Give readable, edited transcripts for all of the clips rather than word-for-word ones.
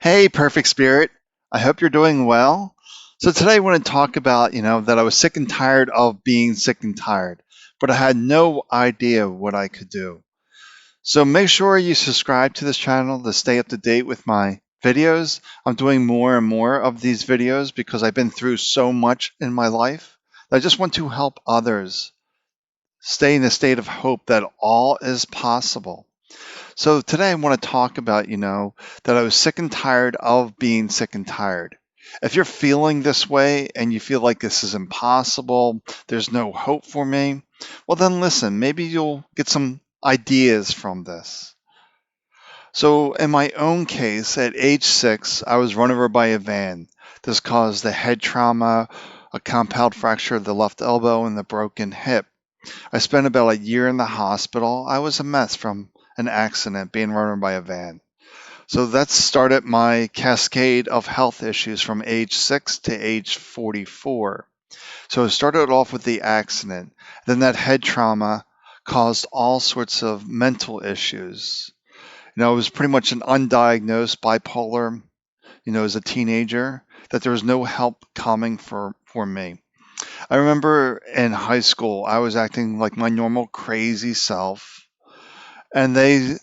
Hey, perfect spirit. I hope you're doing well. So today I want to talk about, that I was sick and tired of being sick and tired, but I had no idea what I could do. So make sure you subscribe to this channel to stay up to date with my videos. I'm doing more and more of these videos because I've been through so much in my life. I just want to help others stay in a state of hope that all is possible. So today I want to talk about, that I was sick and tired of being sick and tired. If you're feeling this way and you feel like this is impossible, there's no hope for me, well, then listen, maybe you'll get some ideas from this. So, in my own case, at age 6, I was run over by a van. This caused a head trauma, a compound fracture of the left elbow, and the broken hip. I spent about a year in the hospital. I was a mess from an accident being run over by a van. So that started my cascade of health issues from age 6 to age 44. So it started off with the accident. Then that head trauma caused all sorts of mental issues. It was pretty much an undiagnosed bipolar, as a teenager, that there was no help coming for me. I remember in high school, I was acting like my normal crazy self, and the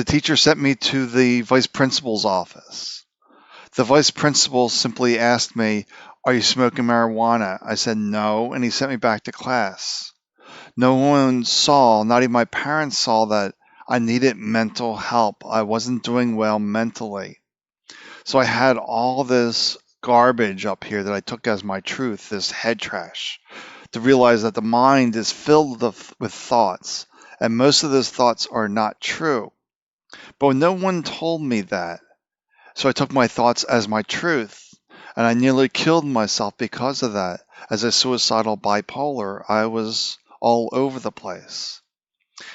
teacher sent me to the vice principal's office. The vice principal simply asked me, "Are you smoking marijuana?" I said no, and he sent me back to class. No one saw, not even my parents saw, that I needed mental help. I wasn't doing well mentally. So I had all this garbage up here that I took as my truth, this head trash, to realize that the mind is filled with thoughts, and most of those thoughts are not true. But no one told me that. So I took my thoughts as my truth, and I nearly killed myself because of that. As a suicidal bipolar, I was all over the place.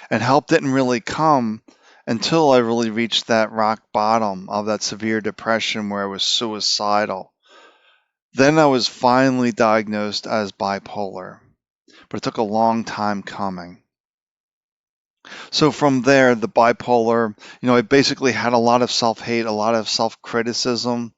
And help didn't really come until I really reached that rock bottom of that severe depression where I was suicidal. Then I was finally diagnosed as bipolar, but it took a long time coming. So from there, the bipolar, I basically had a lot of self-hate, a lot of self-criticism,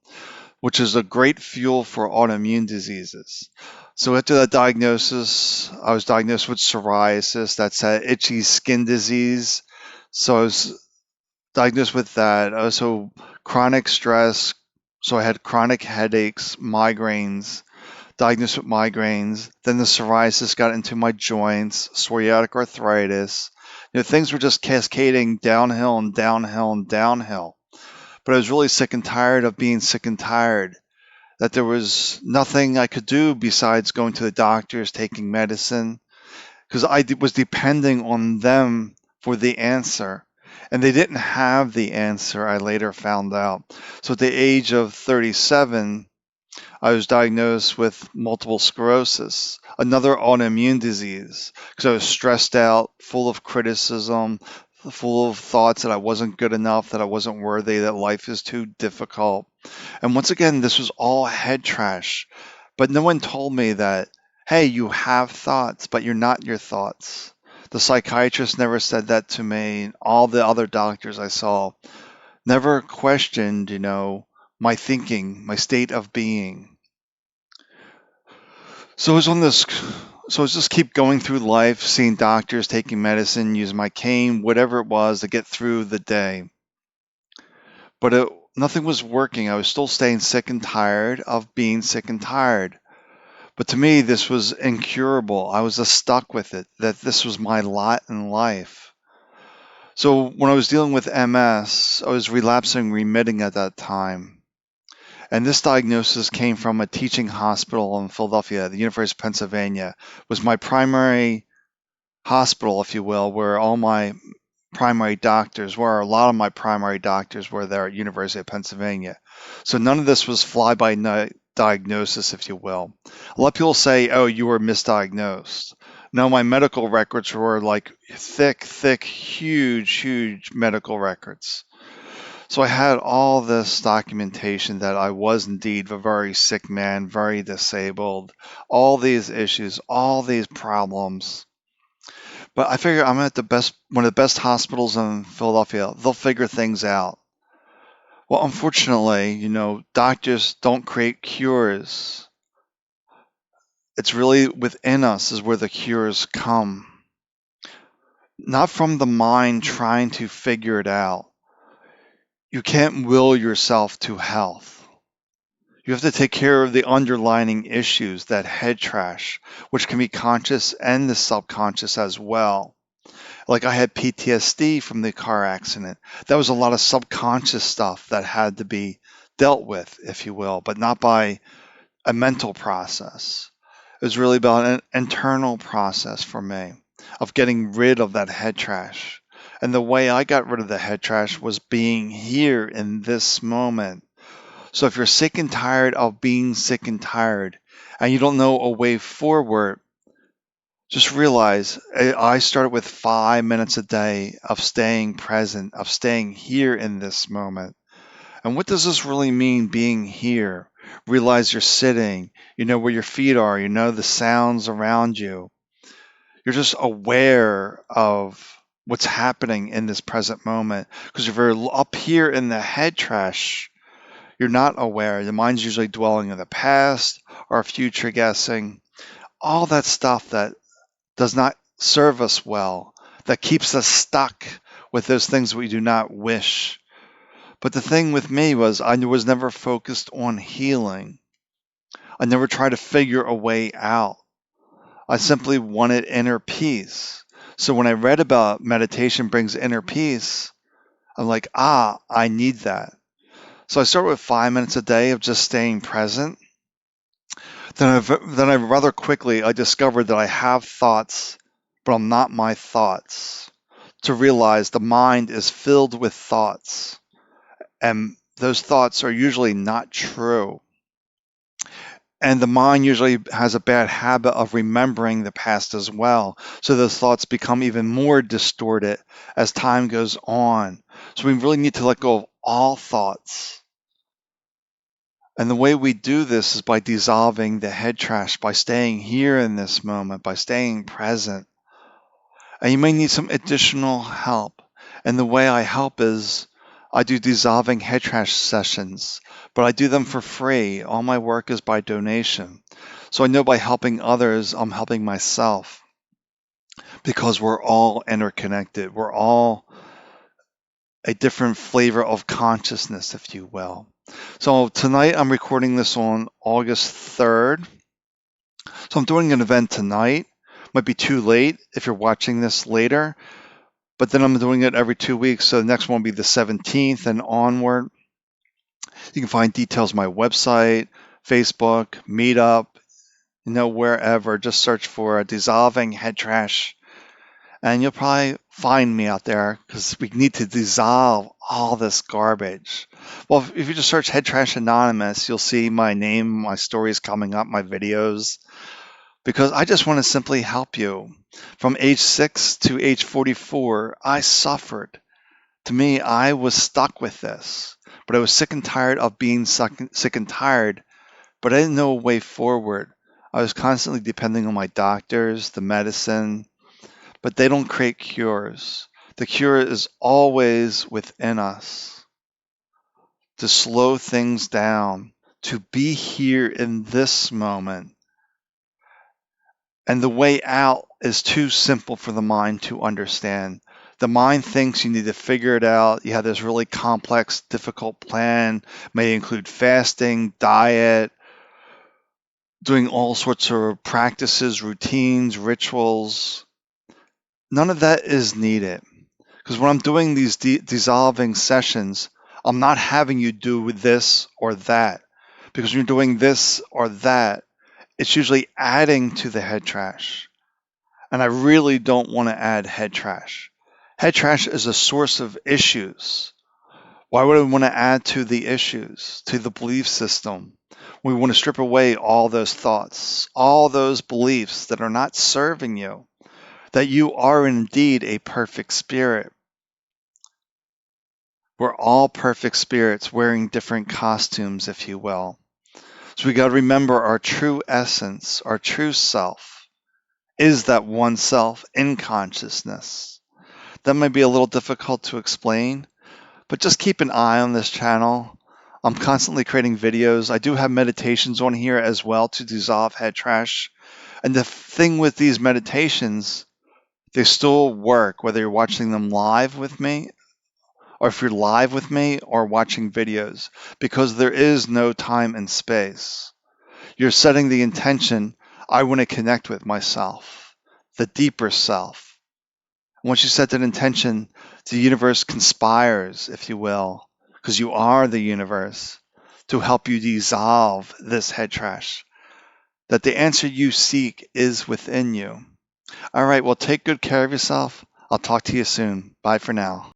which is a great fuel for autoimmune diseases. So after that diagnosis, I was diagnosed with psoriasis. That's that itchy skin disease. So I was diagnosed with that. Also, chronic stress. So I had chronic headaches, migraines, diagnosed with migraines. Then the psoriasis got into my joints, psoriatic arthritis. Things were just cascading downhill and downhill and downhill. But I was really sick and tired of being sick and tired, that there was nothing I could do besides going to the doctors, taking medicine, because was depending on them for the answer. And they didn't have the answer, I later found out. So at the age of 37, I was diagnosed with multiple sclerosis, another autoimmune disease, because I was stressed out, full of criticism, full of thoughts that I wasn't good enough, that I wasn't worthy, that life is too difficult. And once again, this was all head trash. But no one told me that, hey, you have thoughts, but you're not your thoughts. The psychiatrist never said that to me. All the other doctors I saw never questioned, my thinking, my state of being. So I was on this, so I was just keep going through life, seeing doctors, taking medicine, using my cane, whatever it was to get through the day. But nothing was working. I was still staying sick and tired of being sick and tired. But to me, this was incurable. I was just stuck with it, that this was my lot in life. So when I was dealing with MS, I was relapsing, remitting at that time. And this diagnosis came from a teaching hospital in Philadelphia, the University of Pennsylvania, was my primary hospital, if you will, where all my primary doctors were. A lot of my primary doctors were there at University of Pennsylvania. So none of this was fly-by-night diagnosis, if you will. A lot of people say, oh, you were misdiagnosed. No, my medical records were like thick, huge medical records. So I had all this documentation that I was indeed a very sick man, very disabled, all these issues, all these problems. But I figure I'm at one of the best hospitals in Philadelphia. They'll figure things out. Well, unfortunately, doctors don't create cures. It's really within us is where the cures come. Not from the mind trying to figure it out. You can't will yourself to health. You have to take care of the underlying issues, that head trash, which can be conscious and the subconscious as well. Like I had PTSD from the car accident. That was a lot of subconscious stuff that had to be dealt with, if you will, but not by a mental process. It was really about an internal process for me of getting rid of that head trash. And the way I got rid of the head trash was being here in this moment. So if you're sick and tired of being sick and tired and you don't know a way forward, just realize I started with 5 minutes a day of staying present, of staying here in this moment. And what does this really mean, being here? Realize you're sitting, you know where your feet are, you know the sounds around you. You're just aware of what's happening in this present moment. Because if you're up here in the head trash, you're not aware. The mind's usually dwelling in the past or future guessing. All that stuff that does not serve us well, that keeps us stuck with those things we do not wish. But the thing with me was I was never focused on healing. I never tried to figure a way out. I simply wanted inner peace. So when I read about meditation brings inner peace, I'm like, I need that. So I started with 5 minutes a day of just staying present. Then I rather quickly I discovered that I have thoughts, but I'm not my thoughts. To realize the mind is filled with thoughts, and those thoughts are usually not true. And the mind usually has a bad habit of remembering the past as well. So those thoughts become even more distorted as time goes on. So we really need to let go of all thoughts. And the way we do this is by dissolving the head trash, by staying here in this moment, by staying present. And you may need some additional help. And the way I help is I do dissolving head trash sessions, but I do them for free. All my work is by donation. So I know by helping others, I'm helping myself because we're all interconnected. We're all a different flavor of consciousness, if you will. So tonight I'm recording this on August 3rd. So I'm doing an event tonight. Might be too late if you're watching this later, but then I'm doing it every 2 weeks. So the next one will be the 17th and onward. You can find details on my website, Facebook, Meetup, wherever. Just search for Dissolving Head Trash, and you'll probably find me out there because we need to dissolve all this garbage. Well, if you just search Head Trash Anonymous, you'll see my name, my stories coming up, my videos, because I just want to simply help you. From age 6 to age 44, I suffered. To me, I was stuck with this, but I was sick and tired of being sick and tired, but I didn't know a way forward. I was constantly depending on my doctors, the medicine, but they don't create cures. The cure is always within us. To slow things down, to be here in this moment. And the way out is too simple for the mind to understand. The mind thinks you need to figure it out. You have this really complex, difficult plan, may include fasting, diet, doing all sorts of practices, routines, rituals. None of that is needed. Because when I'm doing these dissolving sessions, I'm not having you do this or that. Because when you're doing this or that, it's usually adding to the head trash. And I really don't want to add head trash. Head trash is a source of issues. Why would I want to add to the issues, to the belief system? We want to strip away all those thoughts, all those beliefs that are not serving you, that you are indeed a perfect spirit. We're all perfect spirits wearing different costumes, if you will. So we got to remember our true essence, our true self, is that one self in consciousness. That might be a little difficult to explain, But just keep an eye on this channel. I'm constantly creating videos. I do have meditations on here as well to dissolve head trash. And the thing with these meditations, they still work whether you're watching them live with me, or if you're live with me or watching videos, because there is no time and space. You're setting the intention, I want to connect with myself, the deeper self. Once you set that intention, the universe conspires, if you will, because you are the universe, to help you dissolve this head trash. That the answer you seek is within you. All right, well, take good care of yourself. I'll talk to you soon. Bye for now.